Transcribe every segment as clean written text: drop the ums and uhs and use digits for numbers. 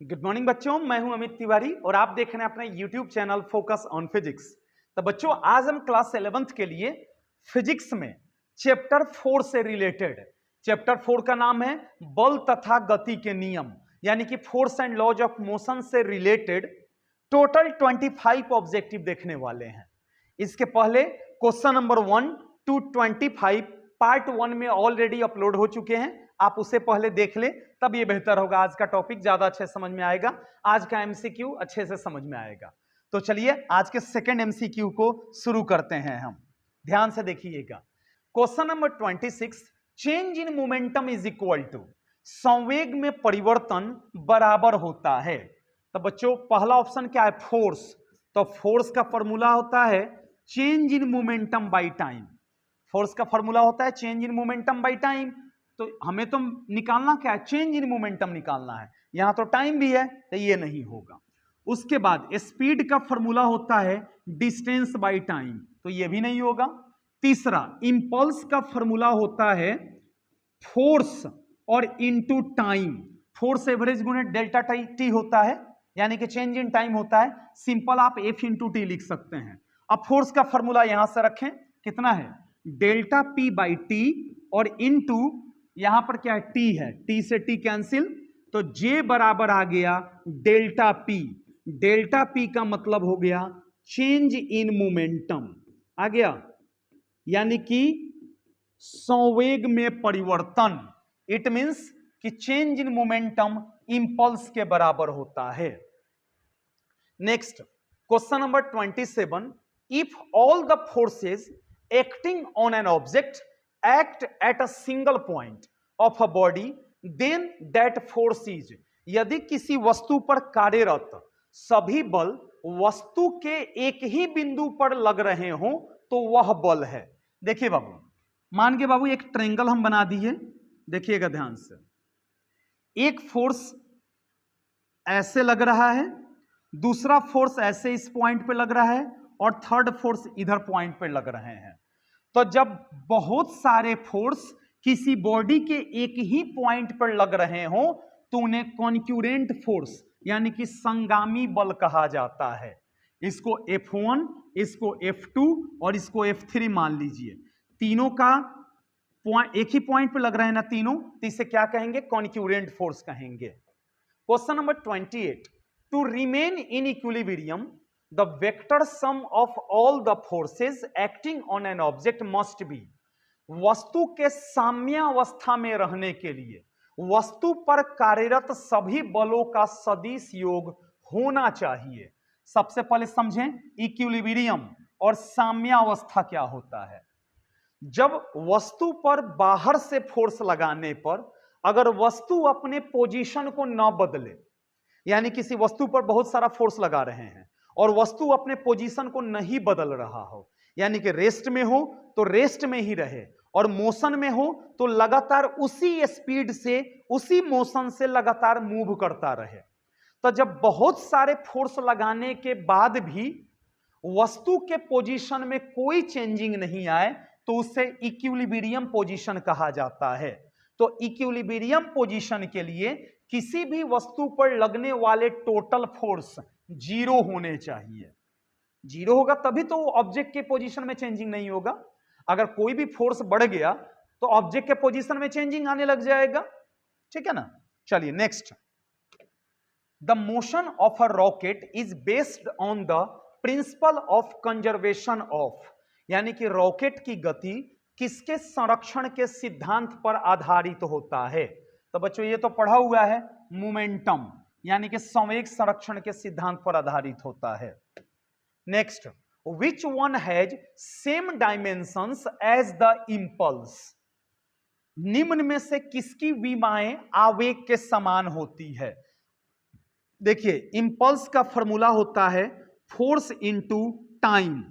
Good morning बच्चों, मैं हूं अमित तिवारी और आप देख रहे हैं अपना YouTube channel focus on physics. तो बच्चों, आज हम क्लास 11th के लिए फिजिक्स में चैप्टर 4 से रिलेटेड, चैप्टर 4 का नाम है बल तथा गति के नियम, यानी कि force and laws of motion से रिलेटेड टोटल 25 ऑब्जेक्टिव देखने वाले हैं। इसके पहले क्वेश्चन नंबर 1 to 25 पार्ट 1 में ऑलरेडी अपलोड हो चुके हैं, आप उसे पहले देख ले, तब ये बेहतर होगा। आज का टॉपिक ज्यादा अच्छे समझ में आएगा, आज का एमसीक्यू अच्छे से समझ में आएगा। तो चलिए आज के सेकंड एमसीक्यू को शुरू करते हैं। हम ध्यान से देखिएगा। Question number 26, change in momentum is equal to, संवेग में परिवर्तन बराबर होता है। तो बच्चों पहला ऑप्शन क्या है? फोर्स। तो फोर्स का फॉर्मूला होता है change in momentum by time. Force का फॉर्मूला होता है change in momentum by time. तो हमें तो निकालना क्या है? चेंज इन मोमेंटम निकालना है। यहां तो टाइम भी है, तो ये नहीं होगा। उसके बाद स्पीड का फॉर्मूला होता है डिस्टेंस बाय टाइम, तो ये भी नहीं होगा। तीसरा, इंपल्स का फॉर्मूला होता है फोर्स और इनटू टाइम। फोर्स एवरेज गुणे डेल्टा टी होता है, यानी कि चेंज इन टाइम होता है। सिंपल आप एफ इंटू टी लिख सकते हैं। अब फोर्स का फॉर्मूला यहां से रखें, कितना है? डेल्टा पी बाई टी, और इनटू यहां पर क्या है? टी है, टी से टी कैंसिल, तो जे बराबर आ गया डेल्टा पी। डेल्टा पी का मतलब हो गया चेंज इन मोमेंटम आ गया, यानी कि संवेग में परिवर्तन। इट मींस कि चेंज इन मोमेंटम इंपल्स के बराबर होता है। Next question number 27, if all the forces acting on an object act at a single point of a body, then that force is, यदि किसी वस्तु पर कार्यरत सभी बल वस्तु के एक ही बिंदु पर लग रहे हो तो वह बल है। देखिए बाबू, मान के बाबू एक ट्रायंगल हम बना दिए, देखिएगा ध्यान से। एक फोर्स ऐसे लग रहा है, दूसरा फोर्स ऐसे इस पॉइंट पे लग रहा है, और थर्ड फोर्स इधर पॉइंट पे लग रहे हैं। तो जब बहुत सारे फोर्स किसी बॉडी के एक ही पॉइंट पर लग रहे हो तो उन्हें कॉन्क्यूरेंट फोर्स यानी कि संगामी बल कहा जाता है। इसको F1, इसको F2 और इसको F3 मान लीजिए। तीनों का एक ही पॉइंट पर लग रहे हैं ना तीनों, तो इसे क्या कहेंगे? कॉन्क्यूरेंट फोर्स कहेंगे। Question number 28, to remain in equilibrium the vector sum of all the forces acting on an object must be, वस्तु के साम्यावस्था में रहने के लिए वस्तु पर कार्यरत सभी बलों का सदिश योग होना चाहिए। सबसे पहले समझें इक्विलिब्रियम और साम्यावस्था क्या होता है। जब वस्तु पर बाहर से फोर्स लगाने पर अगर वस्तु अपने पोजीशन को न बदले, यानी किसी वस्तु पर बहुत सारा फोर्स लगा रहे हैं और वस्तु अपने पोजीशन को नहीं बदल रहा हो, यानी कि रेस्ट में हो तो रेस्ट में ही रहे, और मोशन में हो तो लगातार उसी स्पीड से उसी मोशन से लगातार मूव करता रहे। तो जब बहुत सारे फोर्स लगाने के बाद भी वस्तु के पोजीशन में कोई चेंजिंग नहीं आए तो उसे इक्विलिब्रियम पोजीशन कहा जाता है। तो इक्विलिब्रियम पोजीशन के लिए किसी भी वस्तु पर लगने वाले टोटल फोर्स जीरो होने चाहिए। जीरो होगा तभी तो ऑब्जेक्ट के पोजीशन में चेंजिंग नहीं होगा। अगर कोई भी फोर्स बढ़ गया तो ऑब्जेक्ट के पोजीशन में चेंजिंग आने लग जाएगा, ठीक है ना। चलिए next, the motion of a rocket is based on the principle of conservation of, यानी कि रॉकेट की गति किसके संरक्षण के सिद्धांत पर आधारित होता है? तो बच्चों ये तो पढ़ा हुआ है, मोमेंटम, यानी कि संवेग संरक्षण के सिद्धांत पर आधारित होता है। Next, which one has same dimensions as the impulse, निम्न में से किसकी विमाएं आवेग के समान होती है? देखिए इंपल्स का फॉर्मूला होता है फोर्स इनटू टाइम।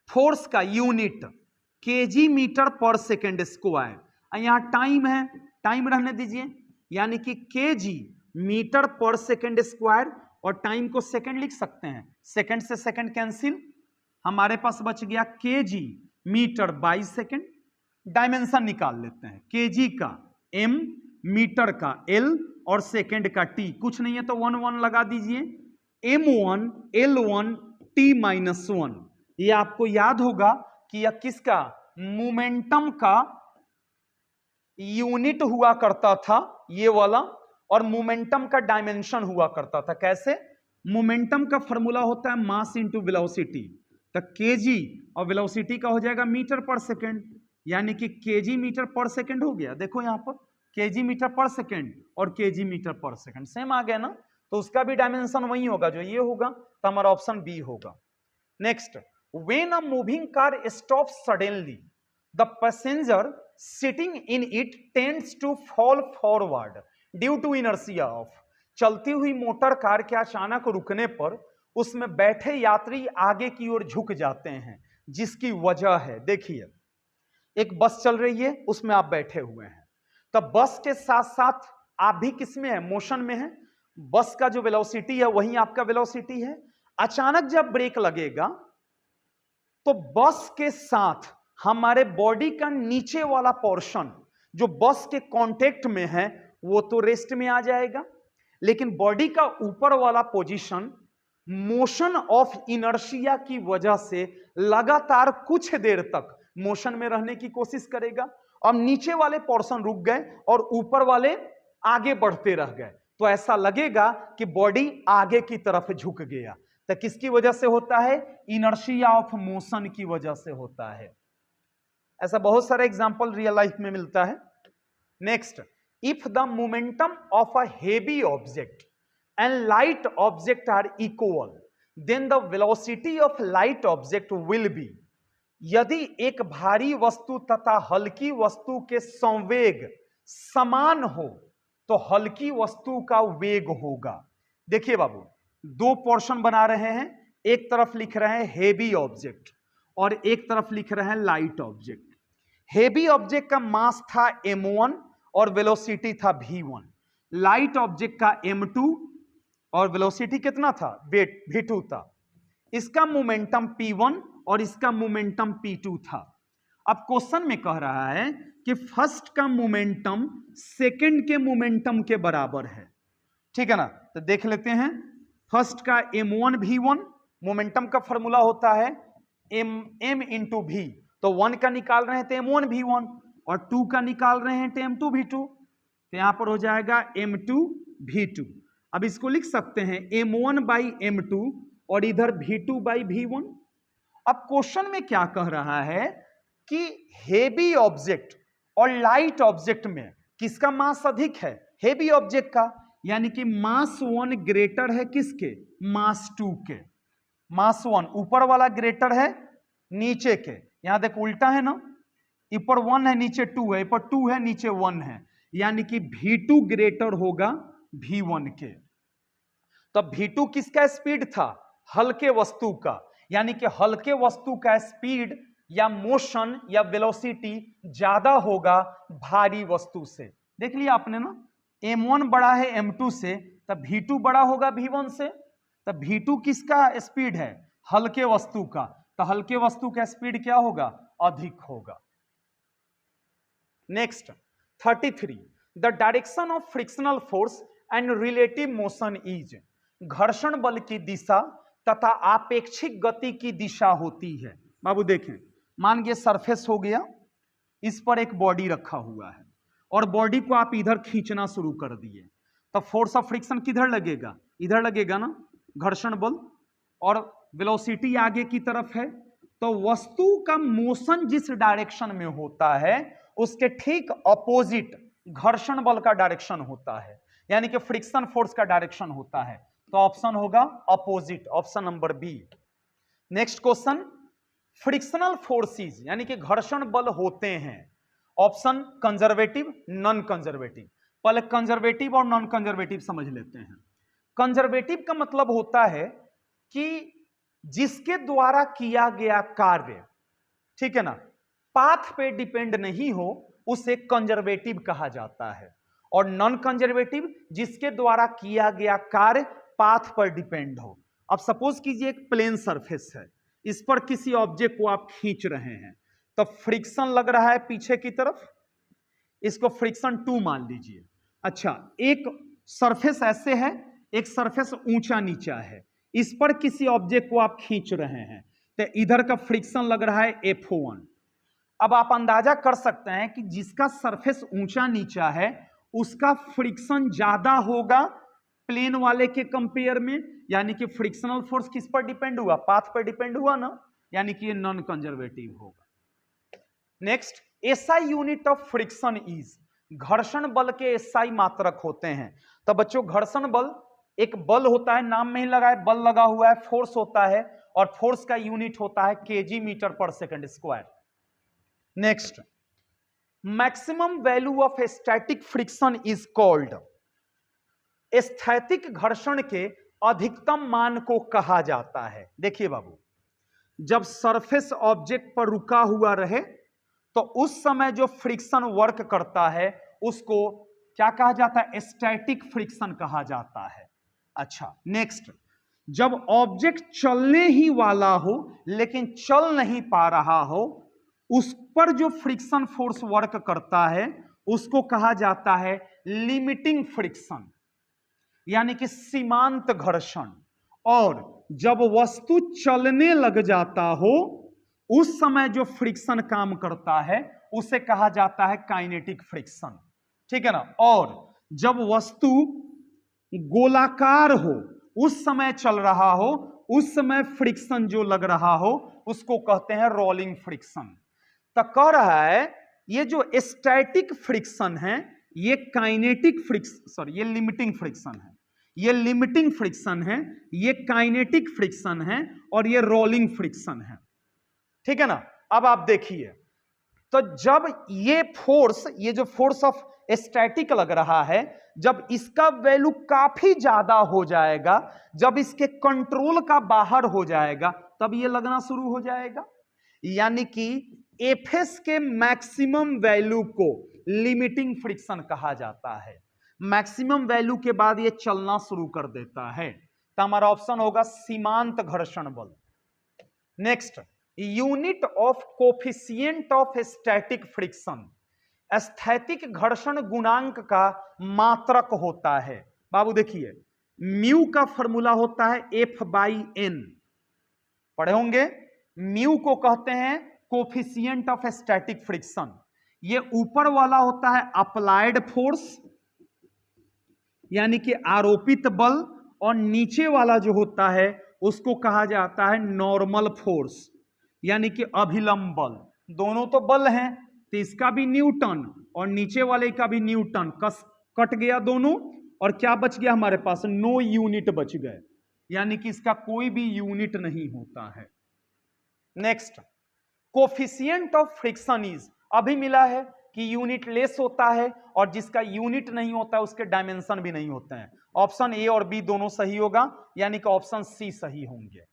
फोर्स का यूनिट केजी मीटर पर सेकेंड स्क्वायर, यहां टाइम है, टाइम रहने दीजिए, यानी कि केजी मीटर पर सेकेंड स्क्वायर, और टाइम को सेकंड लिख सकते हैं, सेकंड से सेकंड कैंसिल, हमारे पास बच गया KG metre by second. Dimension निकाल लेते हैं, केजी का m, मीटर का l और सेकंड का t, कुछ नहीं है तो 1 1 लगा दीजिए, m1 l1 t-1। ये आपको याद होगा कि यह किसका मोमेंटम का यूनिट हुआ करता था ये वाला, और मोमेंटम का डायमेंशन हुआ करता था। कैसे? मोमेंटम का फॉर्मूला होता है मास इंटू वेलोसिटी, तो केजी और वेलोसिटी का हो जाएगा मीटर पर सेकंड, यानी कि केजी मीटर पर सेकंड हो गया। देखो यहां पर केजी मीटर पर सेकंड और केजी मीटर पर सेकंड सेम आ गया ना, तो उसका भी डायमेंशन वही होगा जो ये होगा, तो हमारा ऑप्शन बी होगा। Next, when a moving car stops suddenly the passenger sitting in it tends to fall forward due to inertia of. चलती हुई मोटर कार के अचानक रुकने पर उसमें बैठे यात्री आगे की ओर झुक जाते हैं, जिसकी वजह है, देखिए एक बस चल रही है उसमें आप बैठे हुए हैं, तो बस के साथ साथ आप भी किसमें है, मोशन में है। बस का जो वेलोसिटी है वही आपका वेलोसिटी है। अचानक जब ब्रेक लगेगा तो बस के साथ हमारे बॉडी का नीचे वाला पोर्शन जो बस के कांटेक्ट में है वो तो रेस्ट में आ जाएगा, लेकिन बॉडी का ऊपर वाला पोजीशन मोशन ऑफ इनर्शिया की वजह से लगातार कुछ देर तक मोशन में रहने की कोशिश करेगा। अब नीचे वाले पोर्शन रुक गए और ऊपर वाले आगे बढ़ते रह गए, तो ऐसा लगेगा कि बॉडी आगे की तरफ झुक गया। तो किसकी वजह से होता है? इनर्शिया ऑफ मोशन की वजह से होता है। ऐसा बहुत सारा एग्जांपल रियल लाइफ में मिलता है। Next, if the momentum of a heavy object and light object are equal then the velocity of light object will be. यदि एक भारी वस्तु तथा हल्की वस्तु के संवेग समान हो तो हल्की वस्तु का वेग होगा। देखिए बाबू, दो पोर्शन बना रहे हैं, एक तरफ लिख रहे हैं हेवी ऑब्जेक्ट और एक तरफ लिख रहे हैं लाइट ऑब्जेक्ट। हेवी ऑब्जेक्ट का मास था m1 और वेलोसिटी था v1, लाइट ऑब्जेक्ट का m2 और वेलोसिटी कितना था, v2 था। इसका मोमेंटम p1 और इसका मोमेंटम p2 था। अब क्वेश्चन में कह रहा है कि फर्स्ट का मोमेंटम सेकंड के मोमेंटम के बराबर है, ठीक है ना। तो देख लेते हैं, फर्स्ट का m1 v1, मोमेंटम का फॉर्मूला होता है m इंटू v, तो 1 का निकाल रहे हैं तो m1 v1 और 2 का निकाल रहे हैं तो m2 v2, तो यहां पर हो जाएगा m2 v2। अब इसको लिख सकते हैं m1 बाई m2 और इधर v2 बाई v1। अब क्वेश्चन में क्या कह रहा है कि हेवी ऑब्जेक्ट और लाइट ऑब्जेक्ट में किसका मास अधिक है, हेवी ऑब्जेक्ट का, यानी कि मास 1 ग्रेटर है किसके, मास 2 के। मास 1 ऊपर वाला ग्रेटर है नीचे के, यहां देख उल्टा है ना, ऊपर 1 है नीचे 2 है, ऊपर 2 है नीचे 1 है, यानी कि v2 ग्रेटर होगा v1 के। तो v2 किसका स्पीड था, हल्के वस्तु का, यानी कि हल्के वस्तु का स्पीड या मोशन या वेलोसिटी ज्यादा होगा भारी वस्तु से। देख लिया आपने ना, m1 बड़ा है m2 से, तब v2 बड़ा होगा v1 से। तब v2 किसका स्पीड है, हल्के वस्तु का, तो हल्के वस्तु का स्पीड क्या होगा, अधिक होगा। Next 33, the direction of frictional force and relative motion is. घर्षण बल की दिशा तथा आपेक्षिक गति की दिशा होती है। बाबू देखें, मान के सरफेस हो गया, इस पर एक बॉडी रखा हुआ है और बॉडी को आप इधर खींचना शुरू कर दिए, तो फोर्स ऑफ फ्रिक्शन किधर लगेगा, इधर लगेगा ना, घर्षण बल, और वेलोसिटी आगे की तरफ है। तो वस्तु का मोशन जिस डायरेक्शन में होता है उसके ठीक अपोजिट घर्षण बल का डायरेक्शन होता है, यानी कि फ्रिक्शन फोर्स का डायरेक्शन होता है। तो ऑप्शन होगा opposite, option number B. Next question, frictional forces यानी कि घर्षण बल होते हैं, ऑप्शन कंजर्वेटिव, नॉन कंजर्वेटिव। पहले कंजर्वेटिव और नॉन कंजर्वेटिव समझ लेते हैं। कंजर्वेटिव का मतलब होता है कि जिसके द्वारा किया गया कार्य, ठीक है ना, पाथ पे डिपेंड नहीं हो, उसे कंजर्वेटिव कहा जाता है। और नॉन कंजर्वेटिव जिसके द्वारा किया गया कार्य पाथ पर डिपेंड हो। अब सपोज कीजिए एक प्लेन सरफेस है, इस पर किसी ऑब्जेक्ट को आप खींच रहे हैं, तो फ्रिक्शन लग रहा है पीछे की तरफ, इसको फ्रिक्शन 2 मान लीजिए। अच्छा, एक सरफेस ऐसे है, एक सरफेस ऊंचा नीचा है, इस पर किसी ऑब्जेक्ट को आप खींच रहे हैं, तो इधर का फ्रिक्शन लग रहा है F1। अब आप अंदाजा कर सकते हैं कि जिसका सरफेस ऊंचा नीचा है उसका फ्रिक्शन ज्यादा होगा प्लेन वाले के कंपेयर में, यानी कि फ्रिक्शनल फोर्स किस पर डिपेंड हुआ, पाथ पर डिपेंड हुआ ना, यानी कि ये नॉन कंजर्वेटिव होगा। Next, SI unit of friction is, घर्षण बल के एसआई मात्रक होते हैं। तो बच्चों घर्षण बल एक बल होता है, नाम में ही लगा है, बल लगा हुआ है, फोर्स होता है, और फोर्स का यूनिट होता है केजी मीटर पर second square. Next, maximum value of static friction is called, स्थैतिक घर्षण के अधिकतम मान को कहा जाता है। देखिए बाबू, जब सरफेस ऑब्जेक्ट पर रुका हुआ रहे तो उस समय जो फ्रिक्शन वर्क करता है उसको क्या कहा जाता है, स्टैटिक फ्रिक्शन कहा जाता है। अच्छा, नेक्स्ट, जब ऑब्जेक्ट चलने ही वाला हो लेकिन चल नहीं पा रहा हो, उस पर जो फ्रिक्शन फोर्स वर्क करता है उसको कहा जाता है लिमिटिंग फ्रिक्शन, यानी कि सीमांत घर्षण। और जब वस्तु चलने लग जाता हो उस समय जो फ्रिक्शन काम करता है उसे कहा जाता है काइनेटिक फ्रिक्शन, ठीक है ना। और जब वस्तु गोलाकार हो, उस समय चल रहा हो, उस समय फ्रिक्शन जो लग रहा हो उसको कहते हैं रोलिंग फ्रिक्शन। तो कह रहा है ये जो स्टैटिक फ्रिक्शन है ये काइनेटिक फ्रिक्शन, सॉरी ये लिमिटिंग फ्रिक्शन है, ये लिमिटिंग फ्रिक्शन है, ये काइनेटिक फ्रिक्शन है, और ये रोलिंग फ्रिक्शन है, ठीक है ना। अब आप देखिए, तो जब ये फोर्स, ये जो फोर्स ऑफ स्टैटिक लग रहा है, जब इसका वैल्यू काफी ज्यादा हो जाएगा, जब इसके कंट्रोल का बाहर हो जाएगा, तब ये लगना शुरू हो जाएगा। यानी कि एफएस के मैक्सिमम वैल्यू को लिमिटिंग फ्रिक्शन कहा जाता है। मैक्सिमम वैल्यू के बाद ये चलना शुरू कर देता है, तो हमारा ऑप्शन होगा सीमांत घर्षण बल। Next, unit of coefficient of static friction, स्थैतिक घर्षण गुणांक का मात्रक होता है। बाबू देखिए, म्यू का फॉर्मूला होता है F/N, पढ़े होंगे। म्यू को कहते हैं कोफिशिएंट ऑफ स्टैटिक फ्रिक्शन। ये ऊपर वाला होता है अप्लाइड फोर्स, यानी कि आरोपित बल, और नीचे वाला जो होता है उसको कहा जाता है नॉर्मल फोर्स, यानी कि अभिलंब बल। दोनों तो बल हैं, तो इसका भी न्यूटन और नीचे वाले का भी न्यूटन, कट गया दोनों, और क्या बच गया हमारे पास, नो यूनिट बच गए, यानी कि इसका कोई भी यूनिट नहीं होता है। Next, coefficient of friction is, अभी मिला है कि यूनिट लेस होता है, और जिसका यूनिट नहीं होता है उसके डायमेंशन भी नहीं होते हैं। ऑप्शन ए और बी दोनों सही होगा, यानी कि ऑप्शन सी सही होंगे।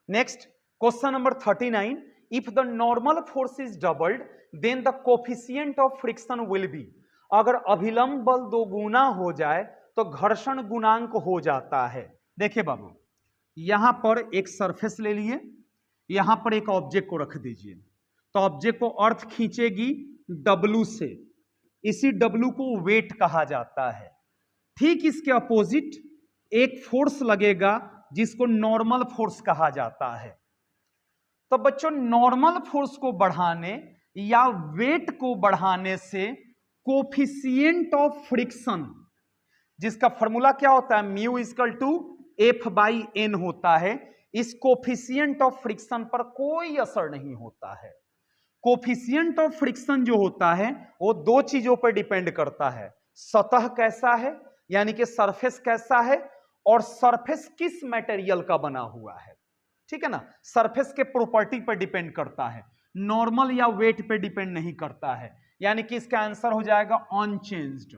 Next, question number 39, if the normal force is doubled then the coefficient of friction will be, अगर अभिलंब बल दो गुना हो जाए तो घर्षण गुणांक हो जाता है। देखिए बाबू, यहां पर एक सरफेस ले लिए, यहां पर एक ऑब्जेक्ट को रख दीजिए, तो ऑब्जेक्ट को अर्थ खींचेगी W से, इसी W को वेट कहा जाता है। ठीक इसके अपोजिट एक फोर्स लगेगा जिसको नॉर्मल फोर्स कहा जाता है। तो बच्चों, नॉर्मल फोर्स को बढ़ाने या वेट को बढ़ाने से कोफिशिएंट ऑफ फ्रिक्शन, जिसका फॉर्मूला क्या होता है, म्यू इक्वल टू F/N होता है, इस कोफिशिएंट ऑफ फ्रिक्शन पर कोई असर नहीं होता है। कोफिशिएंट ऑफ फ्रिक्शन जो होता है वो दो चीजों पर डिपेंड करता है, सतह कैसा है, यानी कि सरफेस कैसा है, और सरफेस किस मटेरियल का बना हुआ है, ठीक है ना। सरफेस के प्रॉपर्टी पर डिपेंड करता है, नॉर्मल या वेट पे डिपेंड नहीं करता है, यानी कि इसका आंसर हो जाएगा अनचेंज्ड,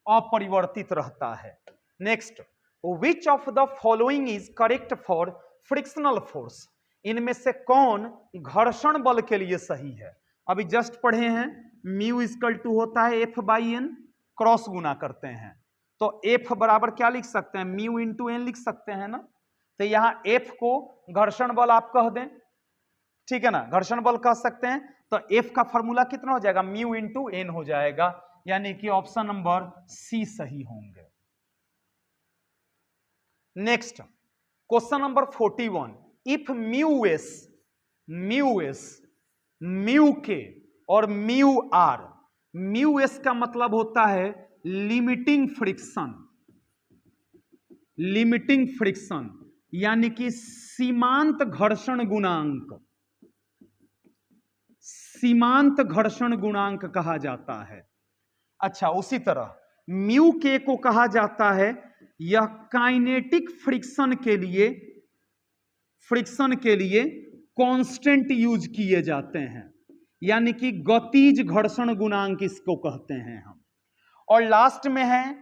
अपरिवर्तित रहता है। Next, which of the following is correct for frictional force, इनमें से कौन घर्षण बल के लिए सही है। अभी जस्ट पढ़े हैं, म्यू इक्वल टू होता है F/N, क्रॉस गुना करते हैं, तो F बराबर क्या लिख सकते हैं, म्यू इंटू एन लिख सकते हैं ना। तो यहां F को घर्षण बल आप कह दें, ठीक है ना, घर्षण बल कह सकते हैं, तो F का फॉर्मूला कितना हो जाएगा, म्यू इंटू एन हो जाएगा, यानी कि ऑप्शन नंबर सी सही होंगे। Next question number 41, if mu S mu के और म्यू आर, म्यू एस का मतलब होता है लिमिटिंग फ्रिक्शन यानी कि सीमांत घर्षण गुणांक कहा जाता है। अच्छा, उसी तरह म्यू के को कहा जाता है, यह काइनेटिक फ्रिक्शन के लिए कांस्टेंट यूज किए जाते हैं, यानी कि गतिज घर्षण गुणांक इसको कहते हैं हम। और लास्ट में है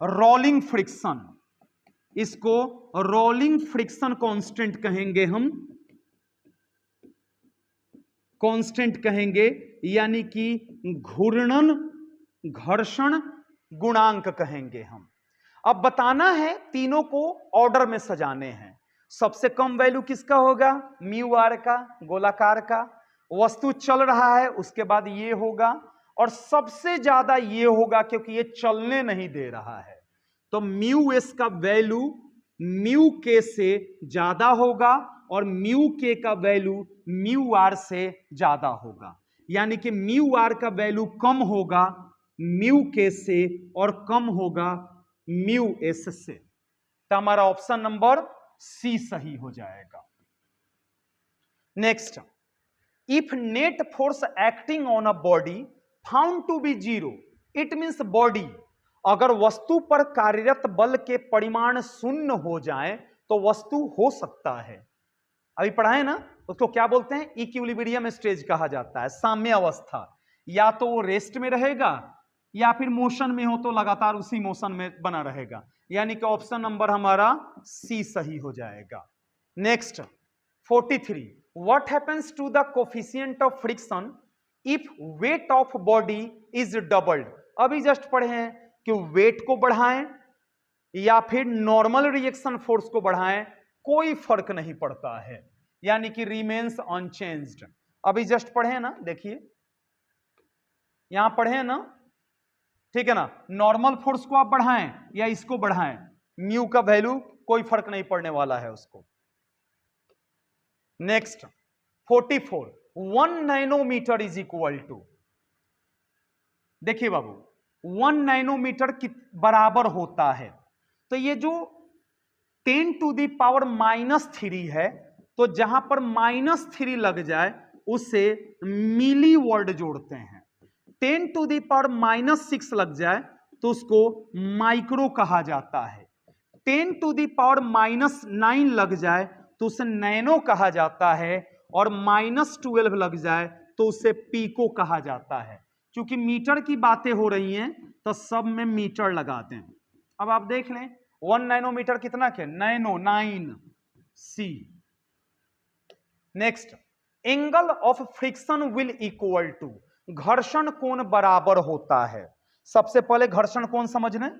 रोलिंग फ्रिक्शन, इसको रोलिंग फ्रिक्शन कांस्टेंट कहेंगे हम, कांस्टेंट कहेंगे, यानी कि घर्षण गुणांक कहेंगे हम। अब बताना है, तीनों को ऑर्डर में सजाने हैं। सबसे कम वैल्यू किसका होगा? म्यू आर का, गोलाकार का। वस्तु चल रहा है उसके बाद ये होगा, और सबसे ज्यादा ये होगा क्योंकि ये चलने नहीं दे रहा है। तो म्यू एस का वैल्यू म्यू के से ज्यादा होगा और म्यू के का वैल्यू म्यू आर से ज्यादा होगा, यानी कि म्यू आर का वैल्यू कम होगा म्यू के से और कम होगा म्यू एस से। तो हमारा ऑप्शन नंबर सी सही हो जाएगा। Next, if net force acting on a body found to be zero, it means body, अगर वस्तु पर कार्यरत बल के परिमाण शून्य हो जाए तो वस्तु हो सकता है, अभी पढ़ा है ना, उसको क्या बोलते हैं? इक्विलिब्रियम स्टेज कहा जाता है, साम्य अवस्था। या तो वो रेस्ट में रहेगा या फिर मोशन में हो तो लगातार उसी मोशन में बना रहेगा, यानी कि ऑप्शन नंबर हमारा सी सही हो जाएगा। Next 43, what happens to the coefficient of friction if weight of body is doubled. अभी जस्ट पढ़े हैं कि वेट को बढ़ाएं या फिर नॉर्मल रिएक्शन फोर्स को बढ़ाएं, कोई फर्क नहीं पड़ता है, यानी कि रिमेन्स अनचेंज्ड। अभी जस्ट पढ़े हैं ना, देखिए यहां पढ़े हैं ना, ठीक है ना, नॉर्मल फोर्स को आप बढ़ाएं या इसको बढ़ाएं, म्यू का वैल्यू कोई फर्क नहीं पड़ने वाला है उसको। Next 44, 1 nanometre is equal to, देखिए बाबू 1 नैनोमीटर बराबर होता है, तो ये जो 10 टू दी पावर -3 है, तो जहां पर -3 लग जाए उसे मिली वर्ड जोड़ते हैं। 10 टू दी पावर -6 लग जाए तो उसको माइक्रो कहा जाता है। 10 टू दी पावर -9 लग जाए तो उसे नैनो कहा जाता है, और -12 लग जाए तो उसे पीको कहा जाता है। क्योंकि मीटर की बातें हो रही हैं तो सब में मीटर लगाते हैं। अब आप देख लें 1 नैनोमीटर कितना के? नैनो 9 सी। Next, angle of friction will equal to, घर्षण कोण बराबर होता है। सबसे पहले घर्षण कोण समझने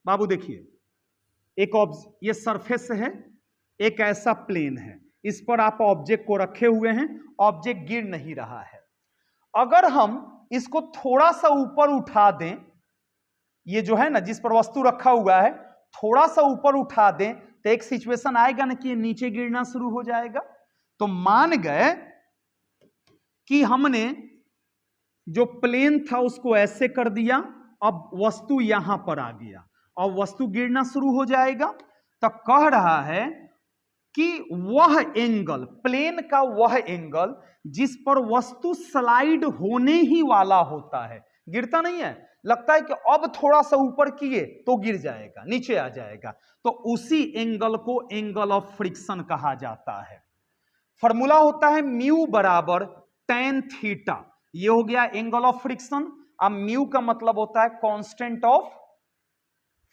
बाबू, देखिए एक ये सरफेस है, एक ऐसा प्लेन है, इस पर आप ऑब्जेक्ट को रखे हुए हैं, ऑब्जेक्ट गिर नहीं रहा है। अगर हम इसको थोड़ा सा ऊपर उठा दें, ये जो है ना जिस पर वस्तु रखा हुआ है, थोड़ा सा ऊपर उठा दें तो एक सिचुएशन आएगा ना कि ये नीचे गिरना शुरू हो जाएगा। तो मान गए कि हमने जो प्लेन था उसको ऐसे कर दिया, अब वस्तु यहां पर आ गया और वस्तु गिरना शुरू हो जाएगा। तो कह रहा है कि वह एंगल, प्लेन का वह एंगल जिस पर वस्तु स्लाइड होने ही वाला होता है, गिरता नहीं है, लगता है कि अब थोड़ा सा ऊपर किए तो गिर जाएगा, नीचे आ जाएगा, तो उसी एंगल को एंगल ऑफ फ्रिक्शन कहा जाता है। फॉर्मूला होता है म्यू बराबर tan थीटा, ये हो गया एंगल ऑफ फ्रिक्शन। अब म्यू का मतलब होता है कांस्टेंट ऑफ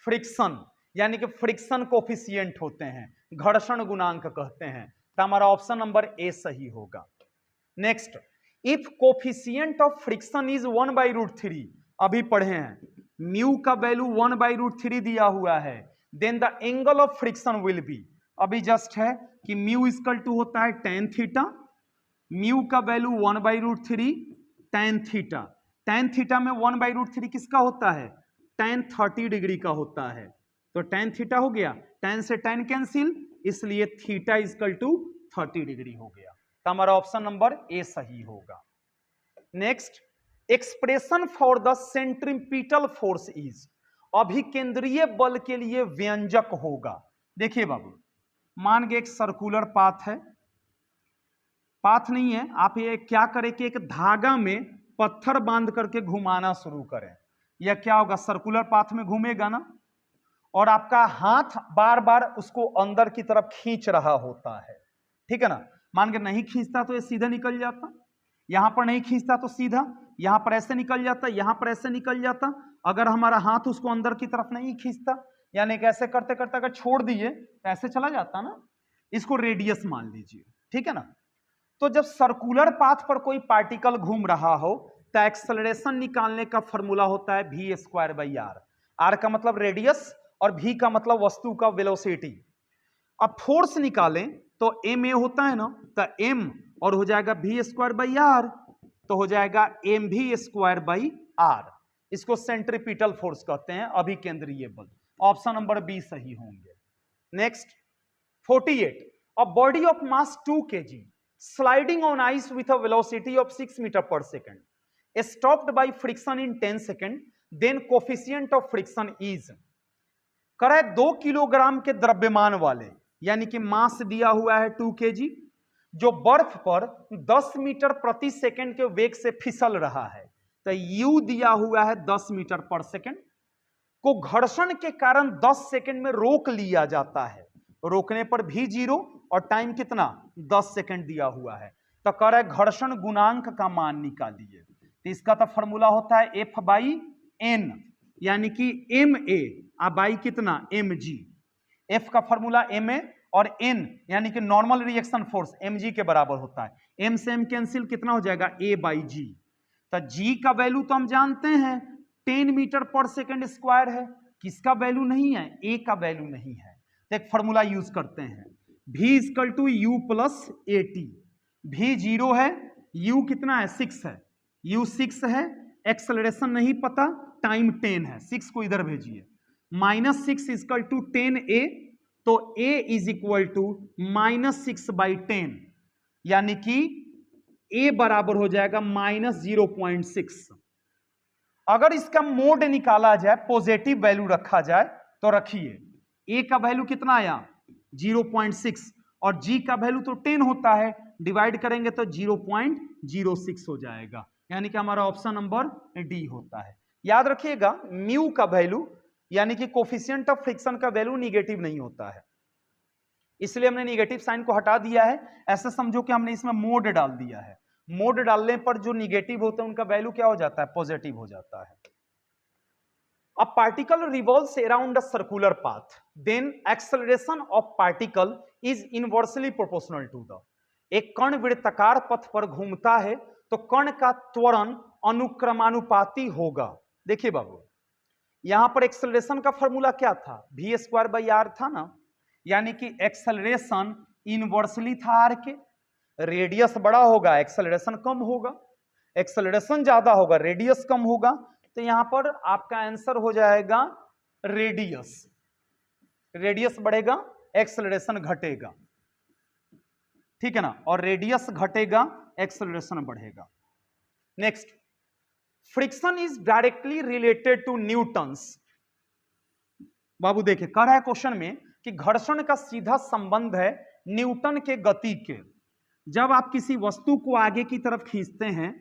फ्रिक्शन, यानी कि फ्रिक्शन कोफिशिएंट होते हैं, घर्षण गुणांक कहते हैं। तो हमारा ऑप्शन नंबर ए सही होगा। Next, if coefficient of friction is 1/√3, अभी पढ़े हैं म्यू का वैल्यू 1/√3 दिया हुआ है, then the angle of friction will be, अभी जस्ट है कि म्यू इक्वल टू होता है tan थीटा, म्यू का value 1/√3 tan theta, tan theta में 1/√3 किसका होता है? tan 30 डिग्री का होता है, तो tan थीटा हो गया, tan से tan कैंसिल, इसलिए थीटा इक्वल टू 30 डिग्री हो गया। तो हमारा ऑप्शन नंबर ए सही होगा। Next, expression for the centripetal force is, अभिकेंद्रीय बल के लिए व्यंजक होगा। देखिए बाबू, मान के एक सर्कुलर पाथ है, पाथ नहीं है, आप ये क्या करें कि एक धागा में पत्थर बांध करके घुमाना शुरू करें, या क्या होगा, सर्कुलर पाथ में घूमेगा ना, और आपका हाथ बार बार उसको अंदर की तरफ खींच रहा होता है, ठीक है ना। मान के नहीं खींचता तो ये सीधा निकल जाता, यहां पर नहीं खींचता तो सीधा, यहां पर ऐसे निकल जाता, यहां पर ऐसे निकल जाता। अगर हमारा हाथ उसको अंदर की तरफ नहीं खींचता, यानी कि ऐसे करते करते अगर छोड़ दिए तो ऐसे चला जाता ना, इसको रेडियस मान लीजिए, ठीक है ना। तो जब सर्कुलर पाथ पर कोई पार्टिकल घूम रहा हो तो एक्सेलरेशन निकालने का फॉर्मूला होता है v square by R. R का मतलब रेडियस और v का मतलब वस्तु का वेलोसिटी। अब फोर्स निकालें तो m a होता है ना, तो m और हो जाएगा v स्क्वायर बाई आर, तो हो जाएगा mv स्क्वायर बाई आर। इसको सेंट्रीपिटल फोर्स कहते हैं, अभिकेंद्रीय बल। ऑप्शन नंबर बी सही होंगे। Next 48, a body of mass 2 kg sliding on ice with a velocity of 6 meter per second, stopped by friction in 10 seconds, then coefficient of friction is। करे 2 kilogram के द्रव्यमान वाले, यानी कि मास दिया हुआ है 2 kg, जो बर्फ पर 10 मीटर प्रति सेकंड के वेग से फिसल रहा है, तो u दिया हुआ है 10 मीटर पर सेकंड, को घर्षण के कारण 10 सेकंड में रोक लिया जाता है। रोकने पर भी 0 और टाइम कितना 10 सेकंड दिया हुआ है, तो कह रहा है घर्षण गुणांक का मान निकालिए। तो इसका तो फॉर्मूला होता है F बाई N, यानी कि MA बाई कितना mg। F का फॉर्मूला MA और N यानी कि नॉर्मल रिएक्शन फोर्स mg के बराबर होता है। M से M कैंसिल, कितना हो जाएगा A बाई G। तो G का वैल्यू तो हम जानते हैं 10 मीटर पर सेकंड स्क्वायर है, किसका वैल्यू नहीं है, A का वैल्यू नहीं है। तो एक फॉर्मूला यूज करते हैं, v equal to u plus A T. v 0 है, u कितना है 6 है, u 6 है, एक्सेलरेशन नहीं पता, टाइम 10 है, 6 को इधर भेजिए, -6 इक्वल टू 10a, तो a is equal to -6 by 10, यानी कि a बराबर हो जाएगा -0.6। अगर इसका मोड निकाला जाए, पॉजिटिव वैल्यू रखा जाए, तो रखिए a का वैल्यू कितना आया 0.6 और g का वैल्यू तो 10 होता है, डिवाइड करेंगे तो 0.06 हो जाएगा, यानी कि हमारा ऑप्शन नंबर डी होता है। याद रखिएगा म्यू का वैल्यू यानी कि कोफिशिएंट ऑफ फ्रिक्शन का वैल्यू निगेटिव नहीं होता है, इसलिए हमने निगेटिव साइन को हटा दिया है। ऐसे समझो कि हमने इसमें मोड डाल दिया है, मोड डालने पर जो निगेटिव होता है उनका वैल्यू क्या हो जाता है, पॉजिटिव हो जाता है। A particle revolves around a circular path, then acceleration of particle is inversely proportional to the। एक कण वृत्ताकार पथ पर घूमता है तो कण का त्वरण अनुक्रमानुपाती होगा। देखिए बाबू, यहां पर एक्सेलरेशन का फॉर्मूला क्या था, v स्क्वायर बाई आर था ना, यानी कि एक्सेलरेशन इनवर्सली था आर के। रेडियस बड़ा होगा एक्सेलरेशन कम होगा, एक्सेलरेशन ज्यादा होगा रेडियस कम होगा, तो यहां पर आपका आंसर हो जाएगा रेडियस। रेडियस बढ़ेगा एक्सेलरेशन घटेगा, ठीक है ना, और रेडियस घटेगा एक्सेलरेशन बढ़ेगा। Next, friction is directly related to Newton's. बाबू देखिए कह रहा है क्वेश्चन में कि घर्षण का सीधा संबंध है न्यूटन के गति के। जब आप किसी वस्तु को आगे की तरफ खींचते हैं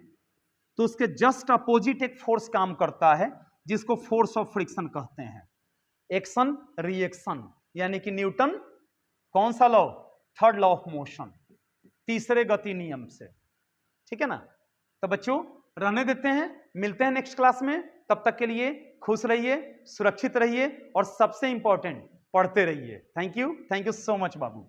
तो उसके जस्ट अपोजिट एक फोर्स काम करता है जिसको फोर्स ऑफ फ्रिक्शन कहते हैं, एक्शन रिएक्शन, यानी कि न्यूटन कौन सा law, third law of motion, तीसरे गति नियम से, ठीक है ना। तो बच्चों रहने देते हैं, मिलते हैं नेक्स्ट क्लास में, तब तक के लिए खुश रहिए, सुरक्षित रहिए और सबसे इंपॉर्टेंट पढ़ते रहिए। Thank you so much Babu.